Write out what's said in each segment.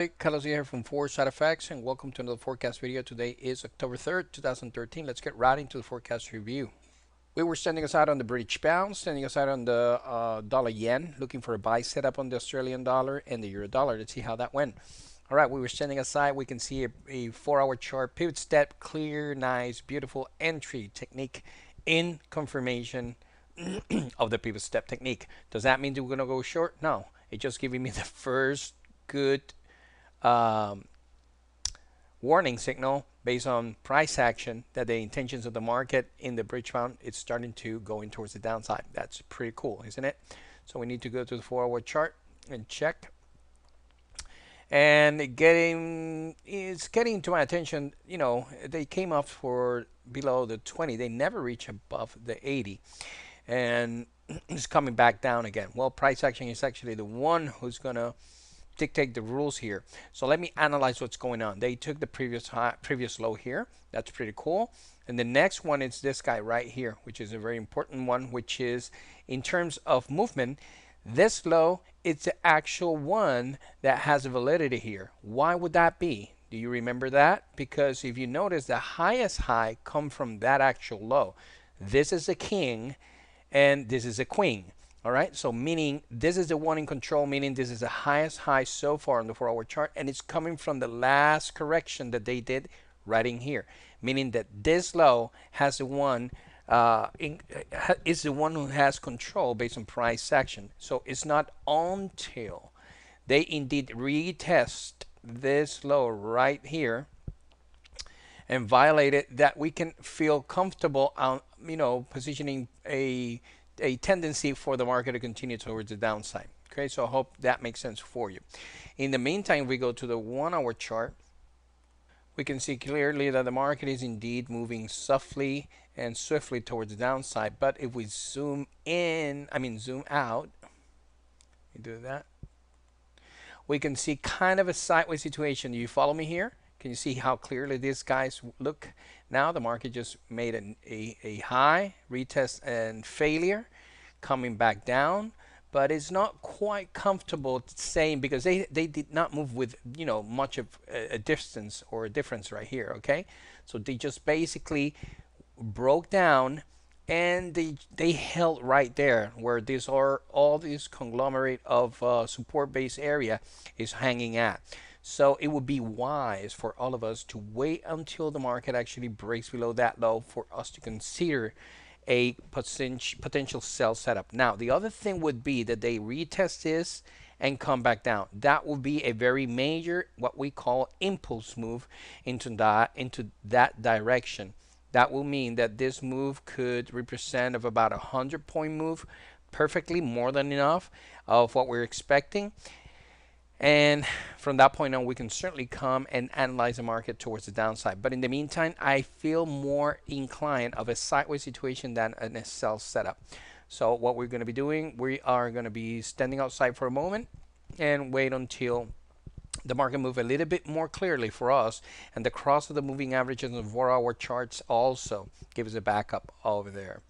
Hey, Carlos here from Four Side Effects, and welcome to another forecast video. Today is October 3rd, 2013. Let's get right into the forecast review. We were standing aside on the British pound, standing aside on the dollar yen, looking for a buy setup on the Australian dollar and the euro dollar. Let's see how that went. All right, we were standing aside. We can see a 4-hour chart, pivot step, clear, nice, beautiful entry technique in confirmation of the pivot step technique. Does that mean that we're going to go short? No. It's just giving me the first good um, warning signal based on price action that the intentions of the market in the bridge pound is starting to go in towards the downside. That's pretty cool, isn't it? So we need to go to the 4-hour chart and check. And it's getting to my attention. They came up for below the 20. They never reach above the 80, and it's coming back down again. Well, price action is actually the one who's gonna dictate the rules here. So let me analyze what's going on. They took the previous low here. That's pretty cool. And the next one is this guy right here, which is a very important one, which is in terms of movement, this low, it's the actual one that has validity here. Why would that be? Do you remember that? Because if you notice, the highest high come from that actual low. This is a king and this is a queen. All right, so meaning this is the one in control, meaning this is the highest high so far on the 4-hour chart, and it's coming from the last correction that they did right in here, meaning that this low has the one is the one who has control based on price action. So it's not until they indeed retest this low right here and violate it that we can feel comfortable on positioning a tendency for the market to continue towards the downside. Okay, so I hope that makes sense for you. In the meantime, we go to the 1-hour chart. We can see clearly that the market is indeed moving softly and swiftly towards the downside. But if we zoom out, you do that, we can see kind of a sideways situation. Do you follow me here? Can you see how clearly these guys look? Now the market just made a high retest and failure, coming back down, but it's not quite comfortable saying, because they did not move with much of a distance or a difference right here. Okay, so they just basically broke down and they held right there where these are all this conglomerate of support base area is hanging at. So it would be wise for all of us to wait until the market actually breaks below that low for us to consider a potential sell setup. Now, the other thing would be that they retest this and come back down. That would be a very major, what we call impulse move into that direction. That will mean that this move could represent of about 100-point move, perfectly more than enough of what we're expecting. And from that point on, we can certainly come and analyze the market towards the downside. But in the meantime, I feel more inclined of a sideways situation than a sell setup. So what we're going to be doing, we are going to be standing outside for a moment and wait until the market move a little bit more clearly for us, and the cross of the moving averages and 4-hour charts also give us a backup over there.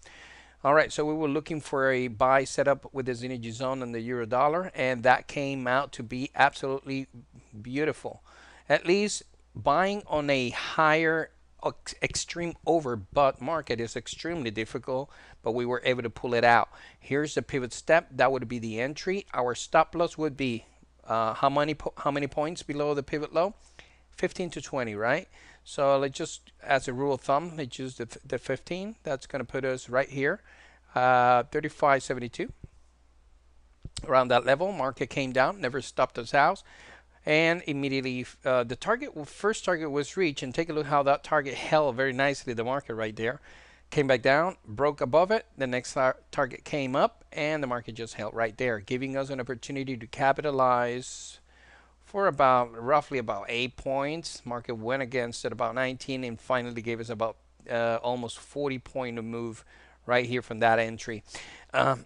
All right, so we were looking for a buy setup with the Zenith zone and the euro dollar, and that came out to be absolutely beautiful. At least buying on a higher extreme overbought market is extremely difficult, but we were able to pull it out. Here's the pivot step. That would be the entry. Our stop loss would be how many points below the pivot low? 15 to 20, right? So let's just, as a rule of thumb, let's use the 15. That's going to put us right here, 35.72. Around that level, market came down, never stopped us out, and immediately the first target was reached. And take a look how that target held very nicely the market right there. Came back down, broke above it. The next target came up, and the market just held right there, giving us an opportunity to capitalize for roughly about 8 points. Market went against at about 19 and finally gave us about almost 40-point move right here from that entry,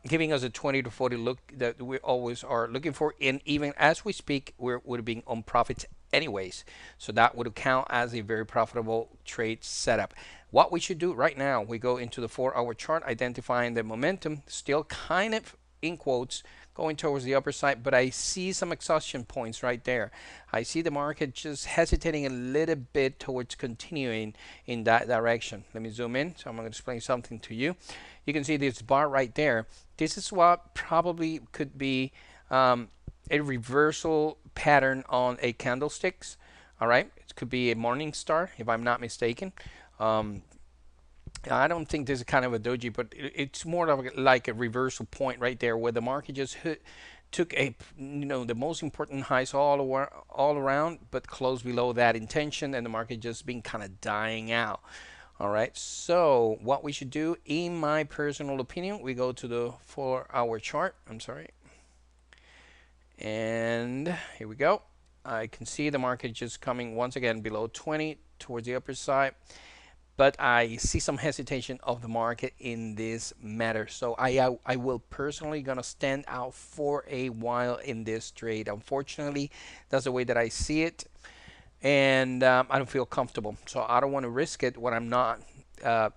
giving us a 20 to 40 look that we always are looking for. And even as we speak, we're being on profits anyways. So that would count as a very profitable trade setup. What we should do right now, we go into the 4-hour chart, identifying the momentum, still kind of in quotes going towards the upper side, but I see some exhaustion points right there. I see the market just hesitating a little bit towards continuing in that direction. Let me zoom in. So I'm going to explain something to you. You can see this bar right there. This is what probably could be a reversal pattern on a candlesticks. All right, it could be a morning star if I'm not mistaken. Um, I don't think this is kind of a doji, but it's more of like a reversal point right there where the market just took the most important highs all around, but closed below that intention, and the market just been kind of dying out. All right, so what we should do, in my personal opinion, we go to the 4-hour chart. I'm sorry, and here we go. I can see the market just coming once again below 20 towards the upper side, but I see some hesitation of the market in this matter. So I will personally gonna stand out for a while in this trade. Unfortunately, that's the way that I see it, and I don't feel comfortable. So I don't want to risk it when I'm not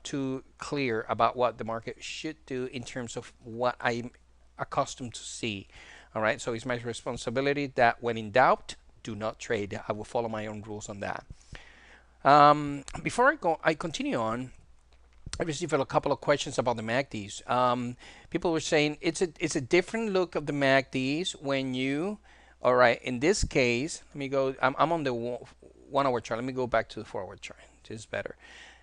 too clear about what the market should do in terms of what I'm accustomed to see. All right, so it's my responsibility that when in doubt, do not trade. I will follow my own rules on that. Before I continue on, I received a couple of questions about the MACDs. People were saying it's a different look of the MACDs when you, all right, in this case, let me go, I'm on the 1-hour chart. Let me go back to the 4-hour chart. This is better.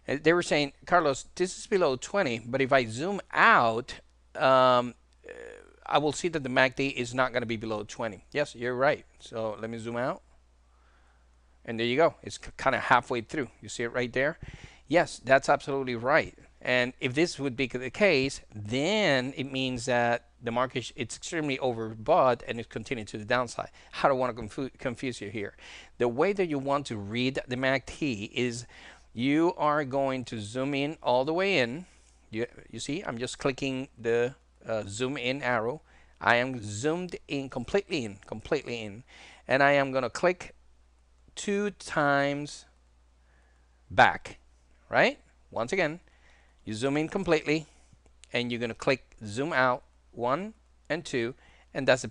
They were saying, Carlos, this is below 20, but if I zoom out, I will see that the MACD is not going to be below 20. Yes, you're right. So let me zoom out. And there you go. It's kind of halfway through. You see it right there? Yes, that's absolutely right. And if this would be the case, then it means that the market it's extremely overbought and it's continuing to the downside. I don't want to confuse you here. The way that you want to read the MACD is you are going to zoom in all the way in. You see, I'm just clicking the zoom in arrow. I am zoomed in, completely in. And I am going to click 2 times back, right? Once again, you zoom in completely, and you're going to click zoom out 1 and 2, and that's the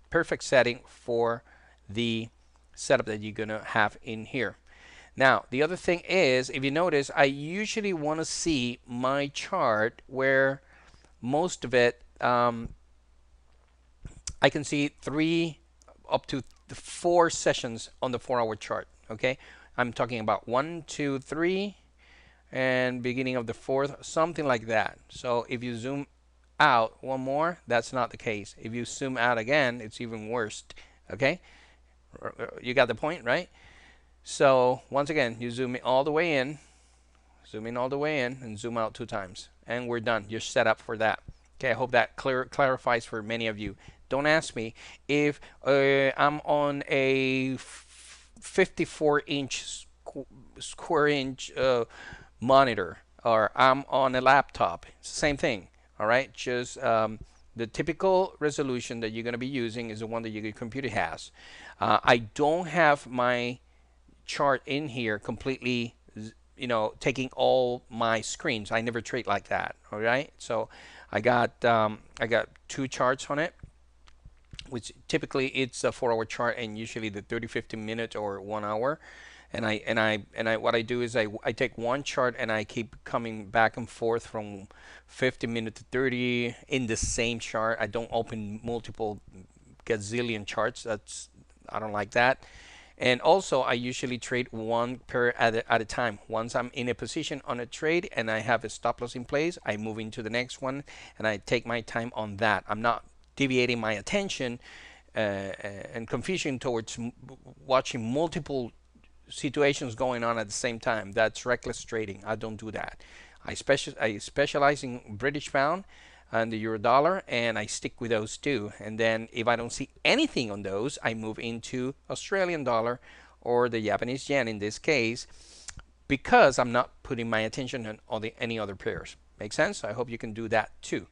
perfect setting for the setup that you're going to have in here. Now, the other thing is, if you notice, I usually want to see my chart where most of it, I can see 3 up to 4 sessions on the 4-hour chart. Okay, I'm talking about 1, 2, 3, and beginning of the 4th, something like that. So if you zoom out one more, that's not the case. If you zoom out again, it's even worse. Okay, you got the point, right? So once again, you zoom in all the way in, and zoom out 2 times, and we're done. You're set up for that. Okay, I hope that clarifies for many of you. Don't ask me if I'm on a 54-inch square inch monitor, or I'm on a laptop. It's the same thing. All right, just the typical resolution that you're going to be using is the one that your computer has. I don't have my chart in here completely, taking all my screens. I never trade like that. All right, so I got 2 charts on it, which typically it's a 4-hour chart, and usually the 30, 50 minutes or 1 hour. And what I do is I take one chart and I keep coming back and forth from 50 minutes to 30 in the same chart. I don't open multiple gazillion charts. I don't like that. And also, I usually trade one pair at a time. Once I'm in a position on a trade and I have a stop loss in place, I move into the next one and I take my time on that. I'm not deviating my attention and confusion towards watching multiple situations going on at the same time. That's reckless trading. I don't do that. I specialize in British pound and the euro dollar, and I stick with those two. And then if I don't see anything on those, I move into Australian dollar or the Japanese yen in this case, because I'm not putting my attention on any other pairs. Make sense? I hope you can do that too.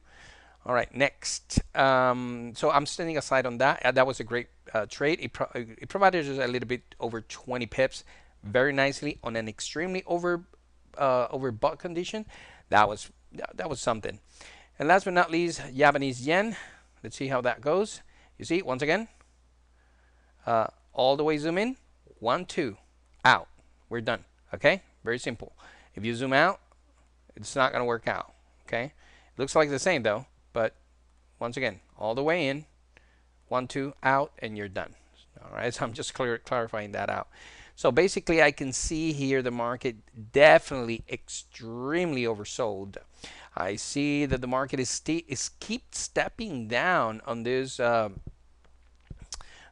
All right, next. So I'm standing aside on that. That was a great trade. It provided us a little bit over 20 pips, very nicely on an extremely overbought condition. That was something. And last but not least, Japanese yen. Let's see how that goes. You see, once again, all the way zoom in, 1, 2, out. We're done. Okay, very simple. If you zoom out, it's not going to work out. Okay, looks like the same though, but once again, all the way in, 1, 2, out, and you're done. All right, so I'm just clarifying that out. So basically, I can see here the market definitely extremely oversold. I see that the market is keep stepping down on this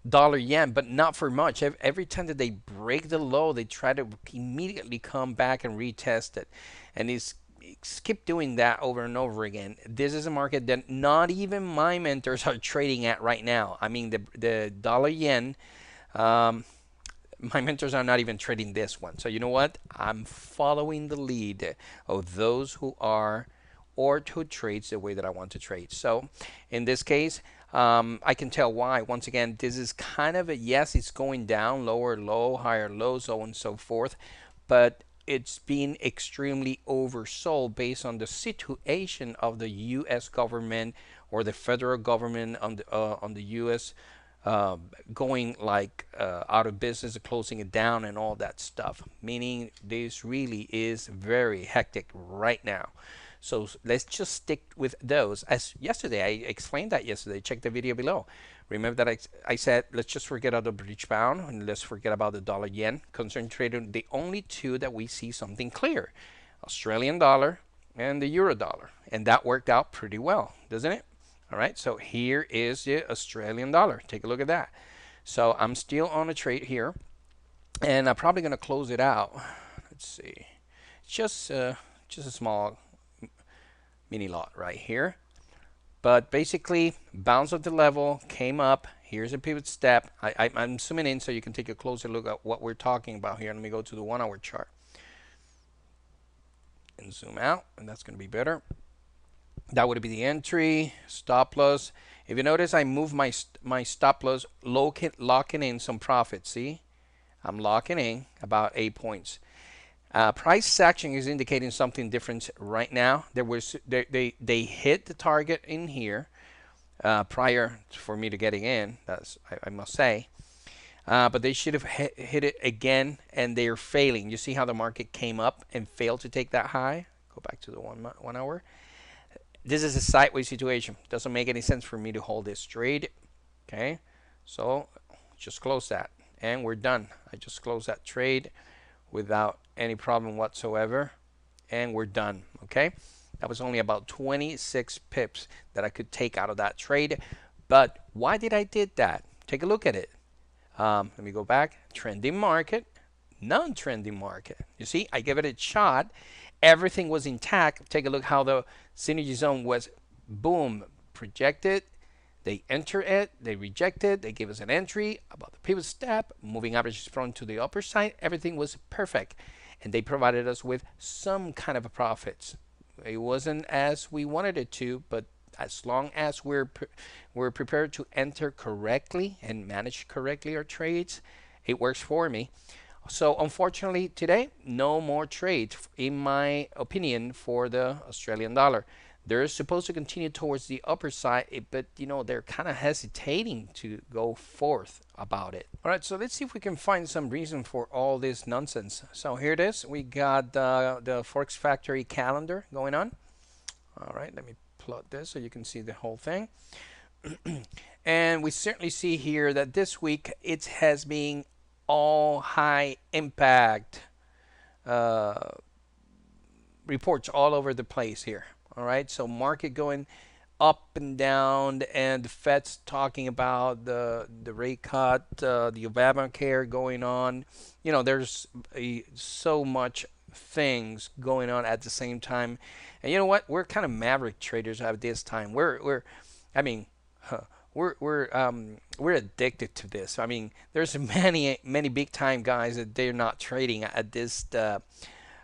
dollar yen, but not for much. Every time that they break the low, they try to immediately come back and retest it, and it's keep doing that over and over again. This is a market that not even my mentors are trading at right now. I mean, the dollar yen. My mentors are not even trading this one. So you know what? I'm following the lead of those who are or who trades the way that I want to trade. So in this case, I can tell why. Once again, this is kind of a yes, it's going down, lower low, higher low, so on and so forth. But it's been extremely oversold based on the situation of the U.S. government or the federal government on the U.S. Going like out of business, closing it down, and all that stuff. Meaning this really is very hectic right now. So let's just stick with those. As yesterday, I explained that yesterday. Check the video below. Remember that I said, let's just forget about the British pound and let's forget about the dollar yen. Concentrate on the only two that we see something clear. Australian dollar and the euro dollar. And that worked out pretty well, doesn't it? All right, so here is the Australian dollar. Take a look at that. So I'm still on a trade here. And I'm probably going to close it out. Let's see. It's just a small mini lot right here. But basically, bounce of the level, came up. Here's a pivot step. I'm zooming in so you can take a closer look at what we're talking about here. Let me go to the 1 hour chart. And zoom out, and that's going to be better. That would be the entry, stop loss. If you notice, I move my stop loss, locking in some profit. See? I'm locking in about 8 points. Price action is indicating something different right now. They hit the target in here prior for me to getting in. I must say, but they should have hit it again, and they are failing. You see how the market came up and failed to take that high? Go back to the 1 hour. This is a sideways situation. Doesn't make any sense for me to hold this trade. Okay, so just close that, and we're done. I just closed that trade without any problem whatsoever, and we're done. Okay, that was only about 26 pips that I could take out of that trade. But why did I did that? Take a look at it. Let me go back. Trending market, non-trending market. You see, I gave it a shot. Everything was intact. Take a look how the synergy zone was, boom, projected. They enter it, they reject it, they give us an entry about the pivot step, moving averages from to the upper side. Everything was perfect, and they provided us with some kind of a profits. It wasn't as we wanted it to, but as long as we're prepared to enter correctly and manage correctly our trades, it works for me. So unfortunately today, no more trades, in my opinion, for the Australian dollar. They're supposed to continue towards the upper side, but you know, they're kind of hesitating to go forth about it. All right, so let's see if we can find some reason for all this nonsense. So here it is. We got the Forex Factory calendar going on. All right, let me plot this so you can see the whole thing. And we certainly see here that this week it has been all high impact reports all over the place here. All right, so market going up and down, and the Fed's talking about the rate cut, the Obamacare going on. You know, there's so much things going on at the same time. And you know what? We're kind of maverick traders at this time. I mean, we're addicted to this. I mean, there's many big time guys that they're not trading at this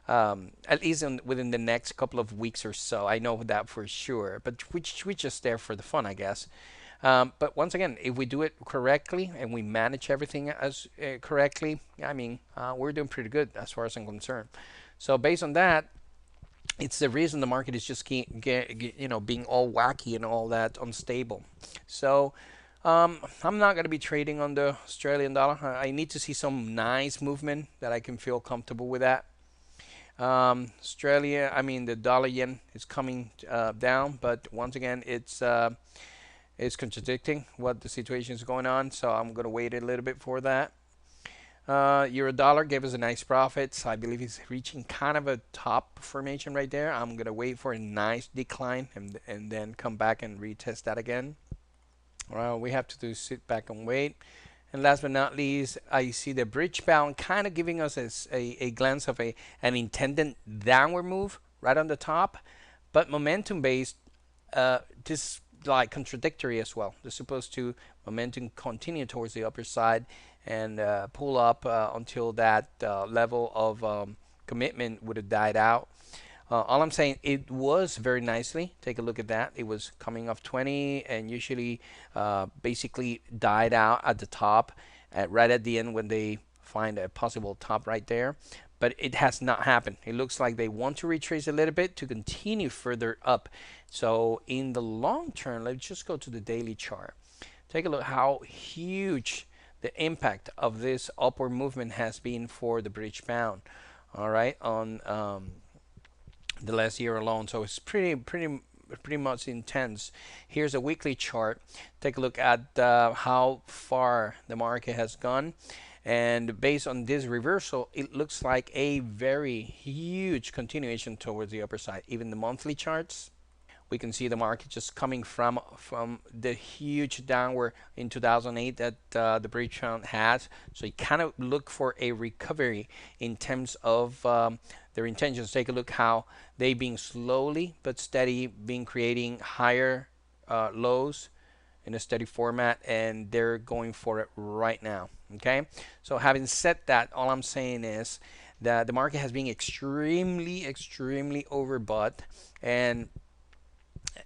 at least within the next couple of weeks or so. I know that for sure, but we're just there for the fun, I guess. But once again, if we do it correctly and we manage everything as correctly, I mean, we're doing pretty good as far as I'm concerned. So based on that, It's the reason the market is just being all wacky and all that unstable. So I'm not going to be trading on the Australian dollar. I need to see some nice movement that I can feel comfortable with that. I mean the dollar yen is coming down, but once again, it's contradicting what the situation is going on. So I'm going to wait a little bit for that. Euro dollar gave us a nice profit. So I believe it's reaching kind of a top formation right there. I'm gonna wait for a nice decline and then come back and retest that again. Well, we have to do sit back and wait. And last but not least, I see the bridge bound kind of giving us a glance of an intended downward move right on the top, but momentum based, this like contradictory as well. They're supposed to momentum continue towards the upper side and pull up until that level of commitment would have died out. All I'm saying, it was very nicely. Take a look at that. It was coming off 20 and usually basically died out at the top, right at the end when they find a possible top right there. But it has not happened. It looks like they want to retrace a little bit to continue further up. So in the long term, let's just go to the daily chart. Take a look how huge the impact of this upward movement has been for the bridge bound. All right, on the last year alone. So it's pretty much intense. Here's a weekly chart. Take a look at how far the market has gone. And based on this reversal, it looks like a very huge continuation towards the upper side. Even the monthly charts, we can see the market just coming from the huge downward in 2008 that the bridge round had. So you kind of look for a recovery in terms of their intentions. Take a look how they being slowly but steady being creating higher lows in a steady format, and they're going for it right now. Okay, so having said that, all I'm saying is that the market has been extremely overbought, and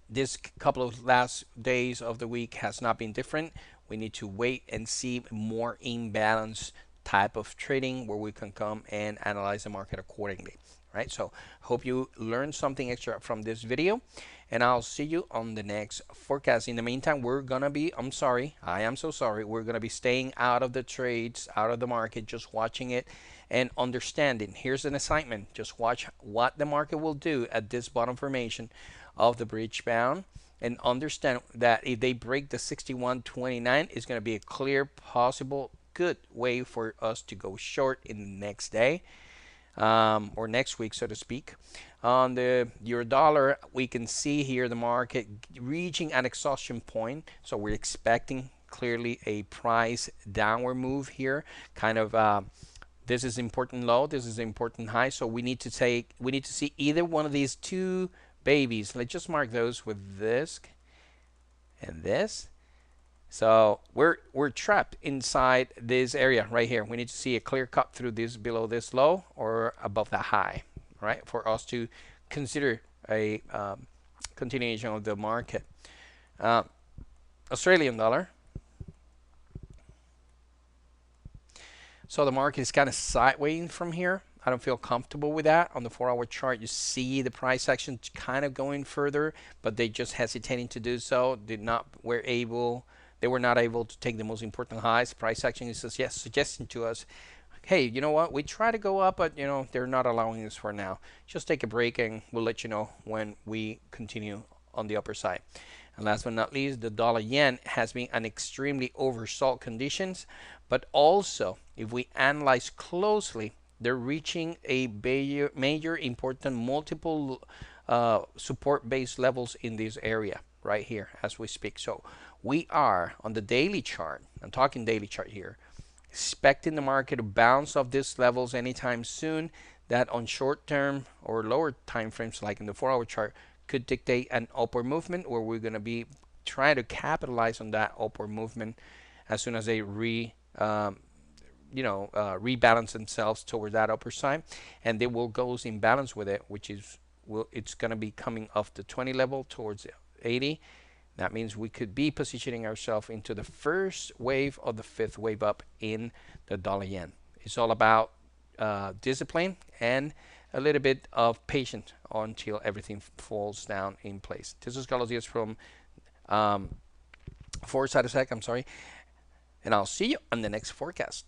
this couple of last days of the week has not been different. We need to wait and see more imbalance type of trading where we can come and analyze the market accordingly. Right, so hope you learned something extra from this video, and I'll see you on the next forecast. In the meantime, we're gonna be, I am so sorry, we're gonna be staying out of the trades, out of the market, just watching it and understanding. Here's an assignment: just watch what the market will do at this bottom formation of the bridge bound, and understand that if they break the 61.29, it's going to be a clear possible good way for us to go short in the next day, or next week, so to speak. On the euro dollar, we can see here the market reaching an exhaustion point, so we're expecting clearly a price downward move here. Kind of this is important low, this is important high, so we need to see either one of these two babies. Let's just mark those with this and this. So we're trapped inside this area right here. We need to see a clear cut through this, below this low or above the high, right, for us to consider a continuation of the market. Australian dollar. So the market is kind of sideways from here. I don't feel comfortable with that. On the 4-hour chart, you see the price action kind of going further, but they just hesitating to do so. They were not able to take the most important highs. Price action is suggesting to us, hey, you know what? We try to go up, but they're not allowing us for now. Just take a break, and we'll let you know when we continue on the upper side. And last but not least, the dollar yen has been an extremely oversold conditions, but also if we analyze closely, they're reaching a major important multiple support base levels in this area right here as we speak. So we are on the daily chart, I'm talking daily chart here, expecting the market to bounce off these levels anytime soon. That on short term or lower time frames like in the 4-hour chart could dictate an upward movement, where we're going to be trying to capitalize on that upward movement as soon as they rebalance themselves toward that upper side, and they will go in balance with it, which is it's going to be coming off the 20 level towards 80. That means we could be positioning ourselves into the first wave of the fifth wave up in the dollar yen. It's all about discipline and a little bit of patience until everything falls down in place. This is Carlos Diaz from um, Foresight Tech. I'm sorry, and I'll see you on the next forecast.